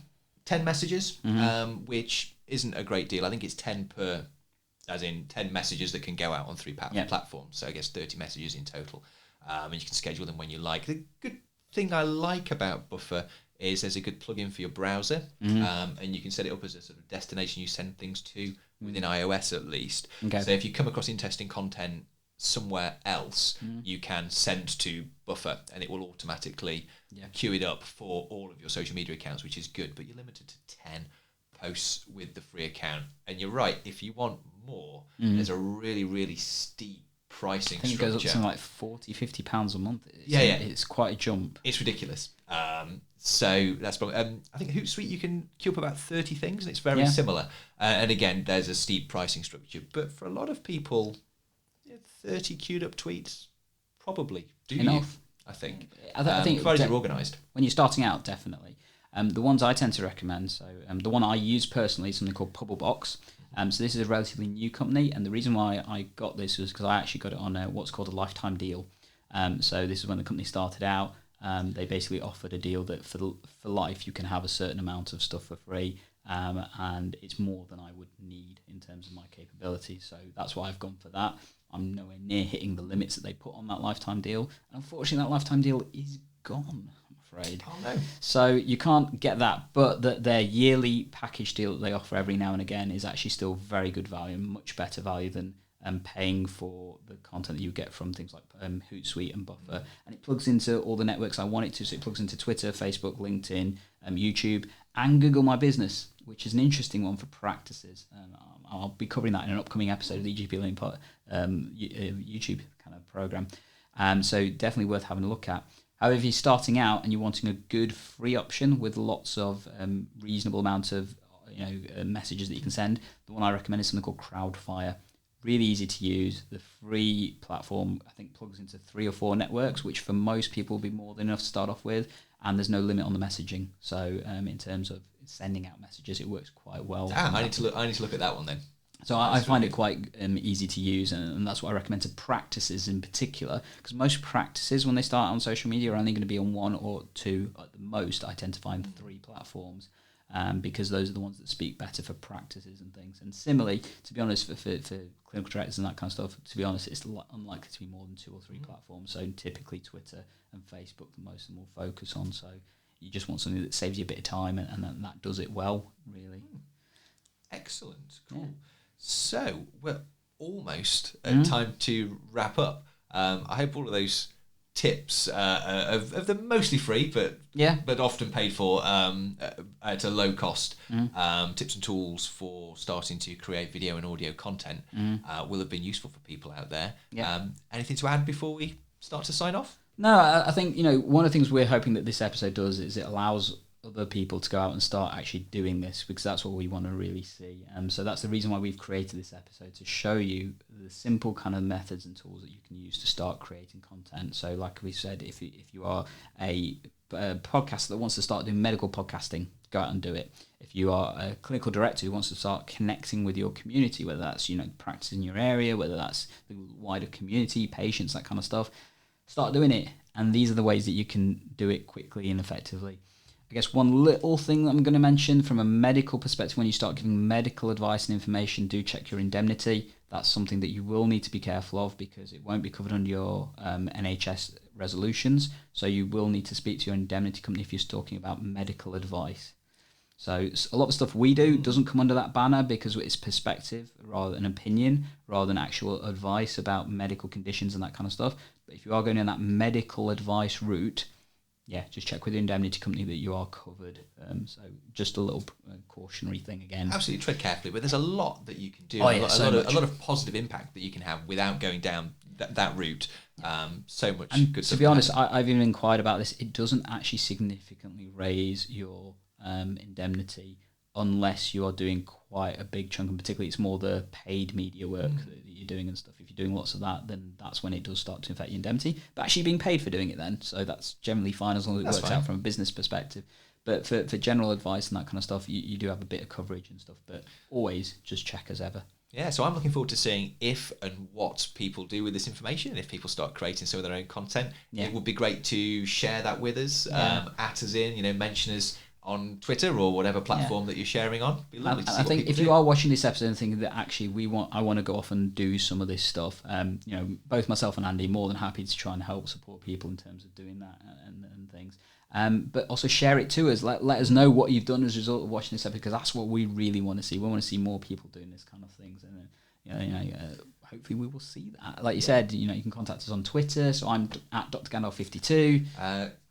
Speaker 2: messages, which isn't a great deal. I think it's 10 per, as in 10 messages that can go out on 3 platforms. So I guess 30 messages in total. And you can schedule them when you like. The good thing I like about Buffer is there's a good plugin for your browser, and you can set it up as a sort of destination you send things to within iOS at least. Okay. So if you come across interesting content somewhere else, you can send to Buffer and it will automatically queue it up for all of your social media accounts, which is good, but you're limited to 10 posts with the free account. And you're right, if you want more, there's a really, really steep pricing structure. I think it goes up to something
Speaker 1: like £40-50 a month. It's quite a jump.
Speaker 2: It's ridiculous. So that's probably, I think Hootsuite, you can queue up about 30 things, and it's very similar. And again, there's a steep pricing structure. But for a lot of people, 30 queued up tweets probably do enough. I think. I think provided you're organised.
Speaker 1: When you're starting out, definitely. The ones I tend to recommend, so the one I use personally is something called Papabox. So this is a relatively new company, and the reason why I got this was because I actually got it on what's called a lifetime deal. So this is when the company started out. They basically offered a deal that for life you can have a certain amount of stuff for free, and it's more than I would need in terms of my capability. So that's why I've gone for that. I'm nowhere near hitting the limits that they put on that lifetime deal. And unfortunately, that lifetime deal is gone, I'm afraid.
Speaker 2: Oh, no.
Speaker 1: So you can't get that, but their yearly package deal that they offer every now and again is actually still very good value, much better value than paying for the content that you get from things like Hootsuite and Buffer. And it plugs into all the networks I want it to. So it plugs into Twitter, Facebook, LinkedIn, YouTube, and Google My Business, which is an interesting one for practices. I'll be covering that in an upcoming episode of the EGP Learning YouTube kind of program. So definitely worth having a look at. However, if you're starting out and you're wanting a good free option with lots of reasonable amount of messages that you can send, the one I recommend is something called Crowdfire. Really easy to use. The free platform, I think, plugs into 3 or 4 networks, which for most people will be more than enough to start off with, and there's no limit on the messaging. So in terms of sending out messages, it works quite well.
Speaker 2: I need to look at that one then.
Speaker 1: So I find it quite easy to use, and that's what I recommend to practices in particular, because most practices, when they start on social media, are only going to be on 1 or 2 at the most. I tend to find 3 platforms, because those are the ones that speak better for practices and things. And similarly, to be honest, for clinical directors and that kind of stuff, to be honest, it's unlikely to be more than 2 or 3 platforms. So typically Twitter and Facebook, the most of them will focus on. So you just want something that saves you a bit of time, and that does it well, really.
Speaker 2: Excellent. Cool.
Speaker 1: Yeah.
Speaker 2: So we're almost at time to wrap up. I hope all of those tips of them mostly free, but often paid for at a low cost. Tips and tools for starting to create video and audio content will have been useful for people out there. Anything to add before we start to sign off?
Speaker 1: No, I think one of the things we're hoping that this episode does is it allows other people to go out and start actually doing this, because that's what we want to really see. So that's the reason why we've created this episode, to show you the simple kind of methods and tools that you can use to start creating content. So like we said, if you are a podcaster that wants to start doing medical podcasting, go out and do it. If you are a clinical director who wants to start connecting with your community, whether that's practice in your area, whether that's the wider community, patients, that kind of stuff, start doing it. And these are the ways that you can do it quickly and effectively. I guess one little thing that I'm going to mention from a medical perspective, when you start giving medical advice and information, do check your indemnity. That's something that you will need to be careful of, because it won't be covered under your NHS resolutions. So you will need to speak to your indemnity company if you're talking about medical advice. So a lot of stuff we do doesn't come under that banner, because it's perspective rather than opinion, rather than actual advice about medical conditions and that kind of stuff. But if you are going in that medical advice route, just check with the indemnity company that you are covered. So just a little cautionary thing again.
Speaker 2: Absolutely, tread carefully, but there's a lot that you can do.
Speaker 1: A
Speaker 2: lot of positive impact that you can have without going down that route. So much
Speaker 1: and
Speaker 2: good
Speaker 1: to
Speaker 2: stuff.
Speaker 1: be honest, I've even inquired about this. It doesn't actually significantly raise your indemnity unless you are doing quite a big chunk, and particularly it's more the paid media work that you're doing and stuff. If you're doing lots of that, then that's when it does start to affect your indemnity. But actually being paid for doing it then, so that's generally fine as long as it works out from a business perspective. But for general advice and that kind of stuff, you do have a bit of coverage and stuff, but always just check as ever.
Speaker 2: Yeah, so I'm looking forward to seeing if and what people do with this information. If people start creating some of their own content, it would be great to share that with us, at us in, mention us on Twitter or whatever platform that you're sharing on. Be lovely to see
Speaker 1: I think if
Speaker 2: you
Speaker 1: are watching this episode and thinking that actually I want to go off and do some of this stuff, both myself and Andy more than happy to try and help support people in terms of doing that and things. But also share it to us. Let us know what you've done as a result of watching this episode, because that's what we really want to see. We want to see more people doing this kind of things, and hopefully we will see that. Like you said, you can contact us on Twitter. So I'm at Dr. Gandalf52.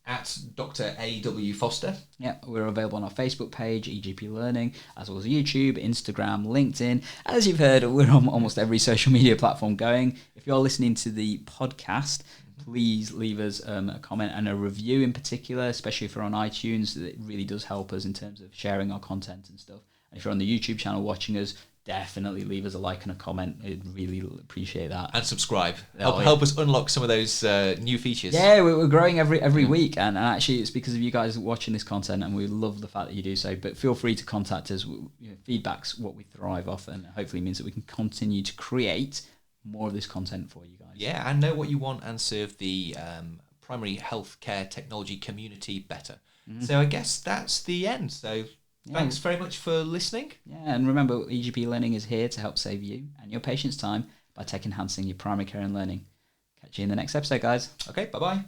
Speaker 2: At Dr. A.W. Foster.
Speaker 1: Yeah, we're available on our Facebook page, EGP Learning, as well as YouTube, Instagram, LinkedIn. As you've heard, we're on almost every social media platform going. If you're listening to the podcast, please leave us a comment and a review in particular, especially if you're on iTunes. It really does help us in terms of sharing our content and stuff. And if you're on the YouTube channel watching us, definitely leave us a like and a comment. I'd really appreciate that.
Speaker 2: And subscribe. Help us unlock some of those new features.
Speaker 1: Yeah, we're growing every week, and actually it's because of you guys watching this content, and we love the fact that you do so. But feel free to contact us. Feedback's what we thrive off, and hopefully means that we can continue to create more of this content for you guys.
Speaker 2: Yeah, and know what you want and serve the primary healthcare technology community better. So I guess that's the end. So thanks very much for listening.
Speaker 1: Yeah, and remember, EGP Learning is here to help save you and your patients time by tech enhancing your primary care and learning. Catch you in the next episode, guys.
Speaker 2: Okay, bye-bye.